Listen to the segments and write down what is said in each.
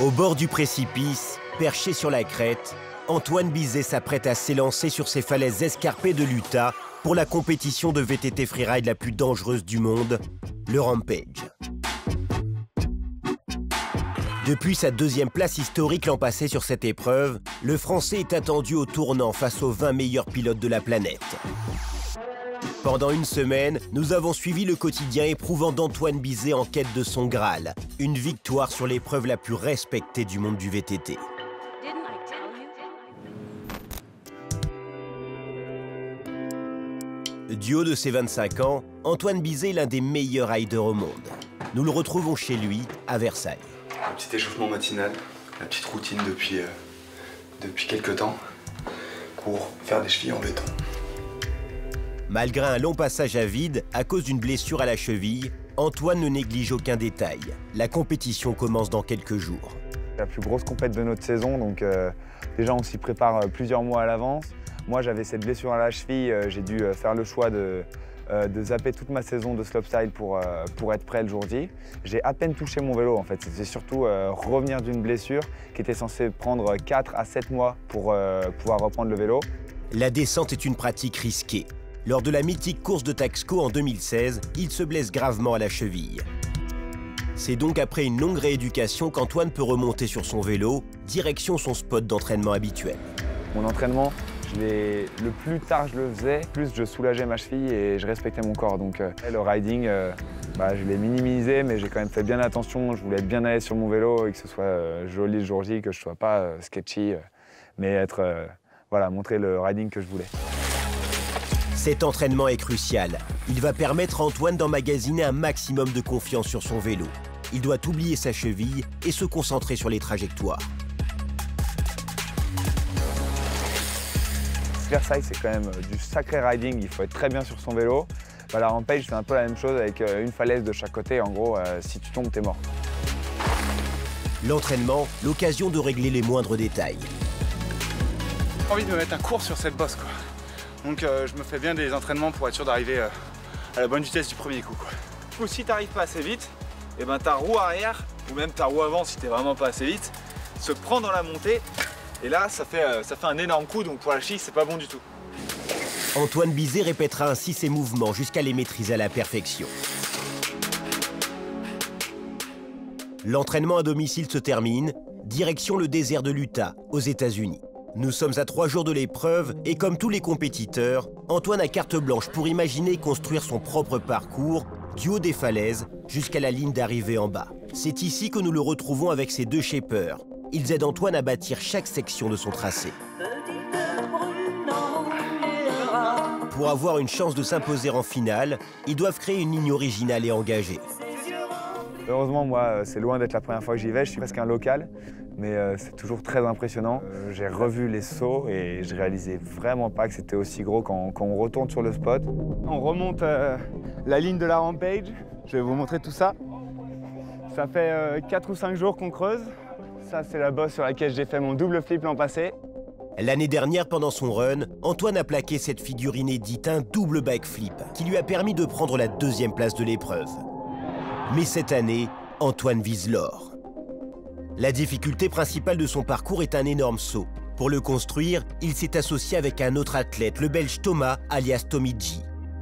Au bord du précipice, perché sur la crête, Antoine Bizet s'apprête à s'élancer sur ces falaises escarpées de l'Utah pour la compétition de VTT freeride la plus dangereuse du monde, le Rampage. Depuis sa deuxième place historique l'an passé sur cette épreuve, le Français est attendu au tournant face aux 20 meilleurs pilotes de la planète. Pendant une semaine, nous avons suivi le quotidien éprouvant d'Antoine Bizet en quête de son Graal, une victoire sur l'épreuve la plus respectée du monde du VTT. Du haut de ses 25 ans, Antoine Bizet est l'un des meilleurs riders au monde. Nous le retrouvons chez lui, à Versailles. Un petit échauffement matinal, la petite routine depuis quelques temps pour faire des chevilles en béton. Malgré un long passage à vide à cause d'une blessure à la cheville, Antoine ne néglige aucun détail. La compétition commence dans quelques jours. La plus grosse compète de notre saison, donc déjà on s'y prépare plusieurs mois à l'avance. Moi j'avais cette blessure à la cheville, j'ai dû faire le choix de zapper toute ma saison de slopestyle pour être prêt le jour J. J'ai à peine touché mon vélo en fait, c'est surtout revenir d'une blessure qui était censée prendre 4 à 7 mois pour pouvoir reprendre le vélo. La descente est une pratique risquée. Lors de la mythique course de Taxco en 2016, il se blesse gravement à la cheville. C'est donc après une longue rééducation qu'Antoine peut remonter sur son vélo, direction son spot d'entraînement habituel. Mon entraînement, le plus tard je le faisais, plus je soulageais ma cheville et je respectais mon corps. Donc le riding, je l'ai minimisé, mais j'ai quand même fait bien attention. Je voulais être bien à l'aise sur mon vélo et que ce soit joli le jour J, que je ne sois pas sketchy, mais montrer le riding que je voulais. Cet entraînement est crucial. Il va permettre à Antoine d'emmagasiner un maximum de confiance sur son vélo. Il doit oublier sa cheville et se concentrer sur les trajectoires. Versailles, c'est quand même du sacré riding, il faut être très bien sur son vélo. La Rampage, c'est un peu la même chose avec une falaise de chaque côté. En gros, si tu tombes, t'es mort. L'entraînement, l'occasion de régler les moindres détails. J'ai envie de me mettre un cours sur cette bosse, quoi. Donc je me fais bien des entraînements pour être sûr d'arriver à la bonne vitesse du premier coup, quoi. Ou si t'arrives pas assez vite, et ben ta roue arrière, ou même ta roue avant si t'es vraiment pas assez vite, se prend dans la montée, et là ça fait un énorme coup, donc pour la cheville c'est pas bon du tout. Antoine Bizet répétera ainsi ses mouvements jusqu'à les maîtriser à la perfection. L'entraînement à domicile se termine, direction le désert de l'Utah, aux États-Unis. Nous sommes à 3 jours de l'épreuve et comme tous les compétiteurs, Antoine a carte blanche pour imaginer construire son propre parcours du haut des falaises jusqu'à la ligne d'arrivée en bas. C'est ici que nous le retrouvons avec ses 2 shapers. Ils aident Antoine à bâtir chaque section de son tracé. Pour avoir une chance de s'imposer en finale, ils doivent créer une ligne originale et engagée. Heureusement, moi, c'est loin d'être la première fois que j'y vais, je suis presque un local, mais c'est toujours très impressionnant. J'ai revu les sauts et je réalisais vraiment pas que c'était aussi gros quand on retourne sur le spot. On remonte la ligne de la Rampage, je vais vous montrer tout ça. Ça fait 4 ou 5 jours qu'on creuse. Ça, c'est la bosse sur laquelle j'ai fait mon double flip l'an passé. L'année dernière, pendant son run, Antoine a plaqué cette figure inédite, un double backflip, qui lui a permis de prendre la 2e place de l'épreuve. Mais cette année, Antoine vise l'or. La difficulté principale de son parcours est un énorme saut. Pour le construire, il s'est associé avec un autre athlète, le Belge Thomas, alias Tommy G.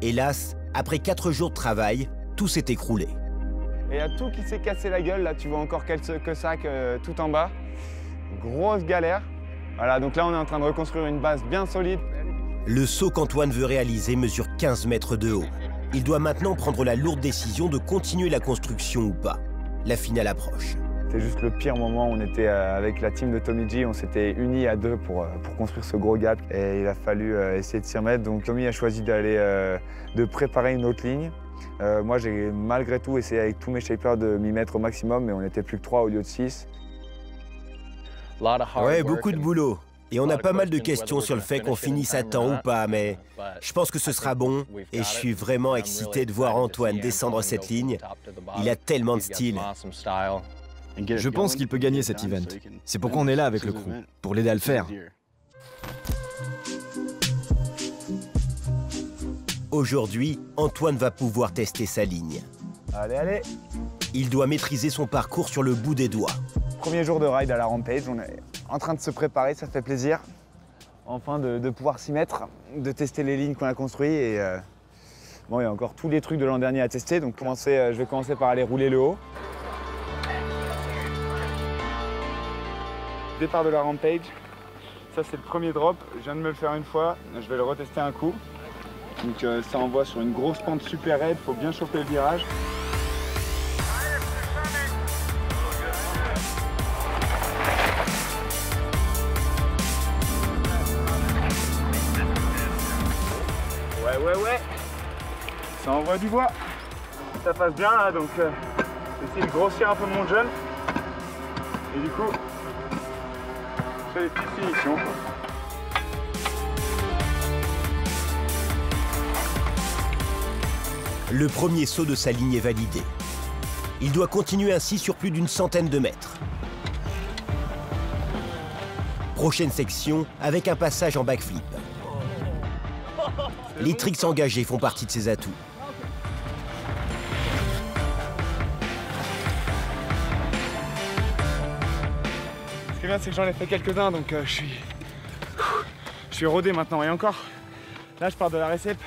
Hélas, après 4 jours de travail, tout s'est écroulé. Et il y a tout qui s'est cassé la gueule, là tu vois encore quelques sacs tout en bas. Grosse galère. Voilà, donc là on est en train de reconstruire une base bien solide. Le saut qu'Antoine veut réaliser mesure 15 mètres de haut. Il doit maintenant prendre la lourde décision de continuer la construction ou pas. La finale approche. C'est juste le pire moment, on était avec la team de Tommy G, on s'était unis à 2 pour construire ce gros gap et il a fallu essayer de s'y remettre. Donc Tommy a choisi de préparer une autre ligne. Moi j'ai malgré tout essayé avec tous mes shapers de m'y mettre au maximum, mais on n'était plus que 3 au lieu de 6. Ouais, beaucoup de boulot. Et on a pas mal de questions sur le fait qu'on finisse à temps ou pas, mais je pense que ce sera bon et je suis vraiment excité de voir Antoine descendre cette ligne. Il a tellement de style. Je pense qu'il peut gagner cet event. C'est pourquoi on est là avec le crew, pour l'aider à le faire. Aujourd'hui, Antoine va pouvoir tester sa ligne. Allez, allez! Il doit maîtriser son parcours sur le bout des doigts. Premier jour de ride à la Rampage, on est en train de se préparer, ça fait plaisir. Enfin de pouvoir s'y mettre, de tester les lignes qu'on a construites et bon, il y a encore tous les trucs de l'an dernier à tester, donc je vais commencer par aller rouler le haut. Départ de la Rampage, ça c'est le premier drop, je viens de me le faire une fois, je vais le retester un coup. Donc ça envoie sur une grosse pente super raide, il faut bien chauffer le virage. Ouais, ça envoie du bois, ça passe bien là, donc j'essaie de grossir un peu mon jeune et du coup je fais des petites finitions. Le premier saut de sa ligne est validé. Il doit continuer ainsi sur plus d'une centaine de mètres. Prochaine section avec un passage en backflip. Les tricks engagés font partie de ses atouts. Ce qui est bien, c'est que j'en ai fait quelques-uns, donc je suis rodé maintenant. Et encore, là je pars de la récep.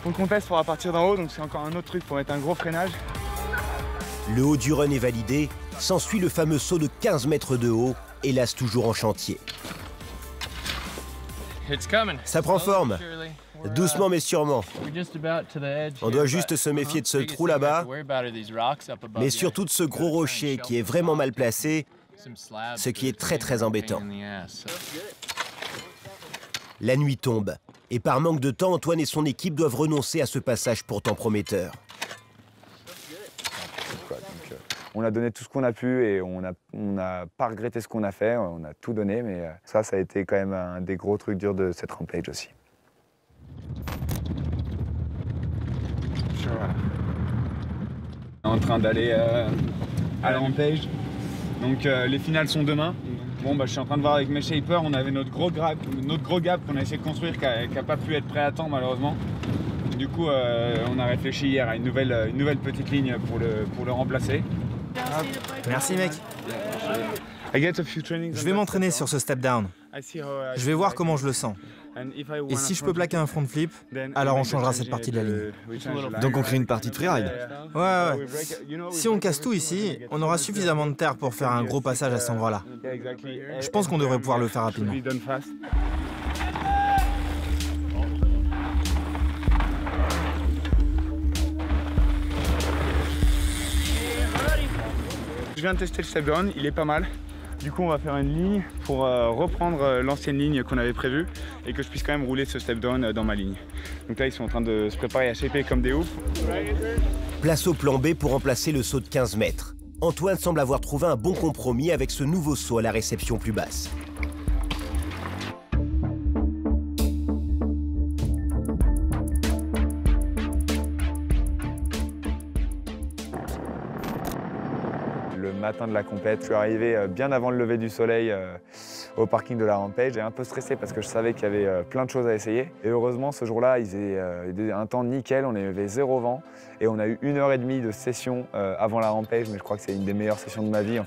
Pour le contest, il faudra partir d'en haut, donc c'est encore un autre truc pour mettre un gros freinage. Le haut du run est validé, s'ensuit le fameux saut de 15 mètres de haut, hélas toujours en chantier. Ça prend forme. Doucement mais sûrement. On doit juste se méfier de ce trou là-bas, mais surtout de ce gros rocher qui est vraiment mal placé, ce qui est très embêtant. La nuit tombe, et par manque de temps, Antoine et son équipe doivent renoncer à ce passage pourtant prometteur. On a donné tout ce qu'on a pu et on n'a pas regretté ce qu'on a fait, on a tout donné, mais ça a été quand même un des gros trucs durs de cette Rampage aussi. On est en train d'aller à la Rampage, donc les finales sont demain. Bon, je suis en train de voir avec mes shapers, on avait notre gros gap qu'on a essayé de construire qui n'a pas pu être prêt à temps malheureusement. Du coup, on a réfléchi hier à une nouvelle petite ligne pour le remplacer. Merci mec. Je vais m'entraîner sur ce step down. Je vais voir comment je le sens. Et si je peux plaquer un front flip, alors on changera cette partie de la ligne. Donc on crée une partie de freeride. Ouais. Si on casse tout ici, on aura suffisamment de terre pour faire un gros passage à cet endroit-là. Je pense qu'on devrait pouvoir le faire rapidement. Je viens de tester le step down, il est pas mal. Du coup, on va faire une ligne pour reprendre l'ancienne ligne qu'on avait prévue et que je puisse quand même rouler ce step down dans ma ligne. Donc là, ils sont en train de se préparer à shaper comme des oufs. Place au plan B pour remplacer le saut de 15 mètres. Antoine semble avoir trouvé un bon compromis avec ce nouveau saut à la réception plus basse. Le matin de la compète, je suis arrivé bien avant le lever du soleil au parking de la Rampage. J'ai un peu stressé parce que je savais qu'il y avait plein de choses à essayer. Et heureusement, ce jour-là, il faisait un temps nickel, on avait 0 vent. Et on a eu 1h30 de session avant la Rampage, mais je crois que c'est une des meilleures sessions de ma vie.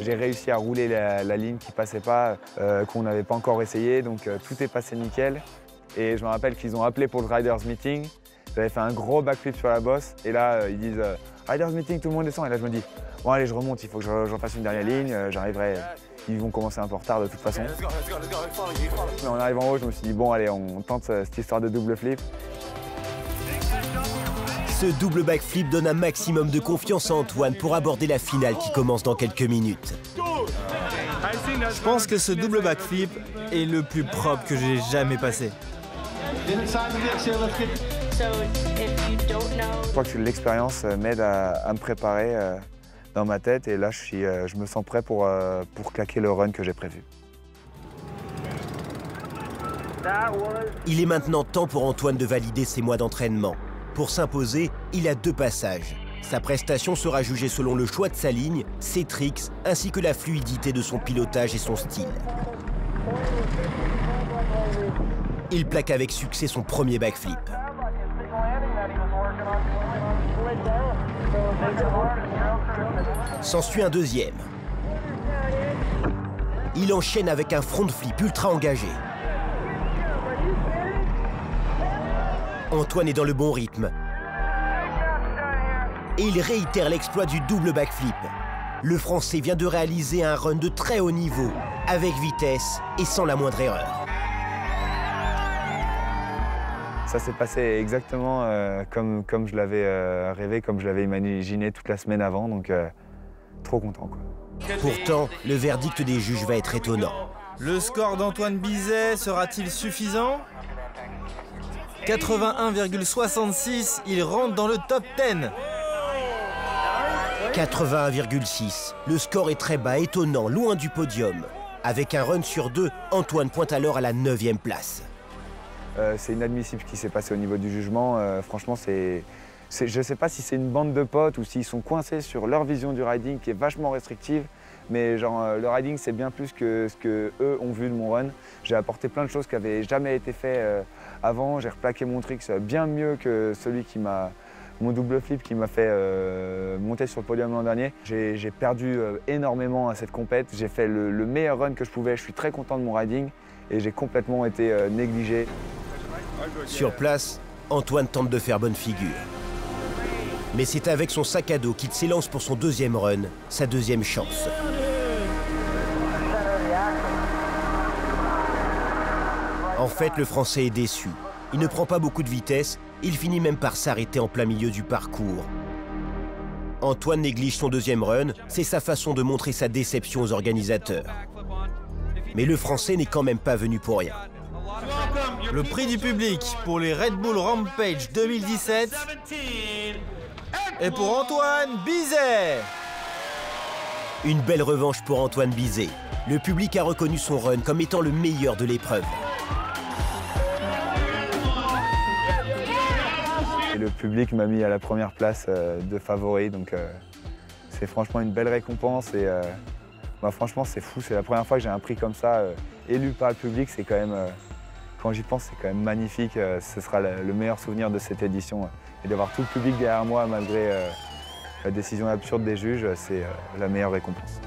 J'ai réussi à rouler la ligne qui passait pas, qu'on n'avait pas encore essayé, donc tout est passé nickel. Et je me rappelle qu'ils ont appelé pour le Riders Meeting. J'avais fait un gros backflip sur la bosse. Et là, ils disent Riders Meeting, tout le monde descend. Et là, je me dis, bon, allez, je remonte, il faut que je fasse une dernière ligne. J'arriverai. Ils vont commencer un peu en retard de toute façon. Mais en arrivant en haut, je me suis dit, bon, allez, on tente cette histoire de double flip. Ce double backflip donne un maximum de confiance à Antoine pour aborder la finale qui commence dans quelques minutes. Je pense que ce double backflip est le plus propre que j'ai jamais passé. Je crois que l'expérience m'aide à me préparer dans ma tête et là je me sens prêt pour claquer le run que j'ai prévu. Il est maintenant temps pour Antoine de valider ses mois d'entraînement. Pour s'imposer, il a 2 passages. Sa prestation sera jugée selon le choix de sa ligne, ses tricks, ainsi que la fluidité de son pilotage et son style. Il plaque avec succès son premier backflip. S'ensuit un deuxième. Il enchaîne avec un front flip ultra engagé. Antoine est dans le bon rythme. Et il réitère l'exploit du double backflip. Le Français vient de réaliser un run de très haut niveau, avec vitesse et sans la moindre erreur. Ça s'est passé exactement comme je l'avais rêvé, comme je l'avais imaginé toute la semaine avant, donc trop content, quoi. Pourtant, le verdict des juges va être étonnant. Le score d'Antoine Bizet sera-t-il suffisant? 81,66, il rentre dans le top 10. 81,6. Le score est très bas, étonnant, loin du podium. Avec un run sur 2, Antoine pointe alors à la 9e place. C'est inadmissible ce qui s'est passé au niveau du jugement. Franchement, je ne sais pas si c'est une bande de potes ou s'ils sont coincés sur leur vision du riding qui est vachement restrictive. Mais genre, le riding, c'est bien plus que ce qu'eux ont vu de mon run. J'ai apporté plein de choses qui n'avaient jamais été faites avant. J'ai replaqué mon trick bien mieux que celui qui m'a... Mon double flip qui m'a fait monter sur le podium l'an dernier. J'ai perdu énormément à cette compète. J'ai fait le meilleur run que je pouvais. Je suis très content de mon riding et j'ai complètement été négligé. Sur place, Antoine tente de faire bonne figure. Mais c'est avec son sac à dos qu'il s'élance pour son deuxième run, sa deuxième chance. En fait, le Français est déçu. Il ne prend pas beaucoup de vitesse, il finit même par s'arrêter en plein milieu du parcours. Antoine néglige son deuxième run, c'est sa façon de montrer sa déception aux organisateurs. Mais le Français n'est quand même pas venu pour rien. Le prix du public pour les Red Bull Rampage 2017 est pour Antoine Bizet. Une belle revanche pour Antoine Bizet. Le public a reconnu son run comme étant le meilleur de l'épreuve. Et le public m'a mis à la première place de favori, donc c'est franchement une belle récompense. Et franchement, c'est fou, c'est la première fois que j'ai un prix comme ça, élu par le public. C'est quand même, quand j'y pense, c'est quand même magnifique. Ce sera le meilleur souvenir de cette édition. Et d'avoir tout le public derrière moi, malgré la décision absurde des juges, c'est la meilleure récompense.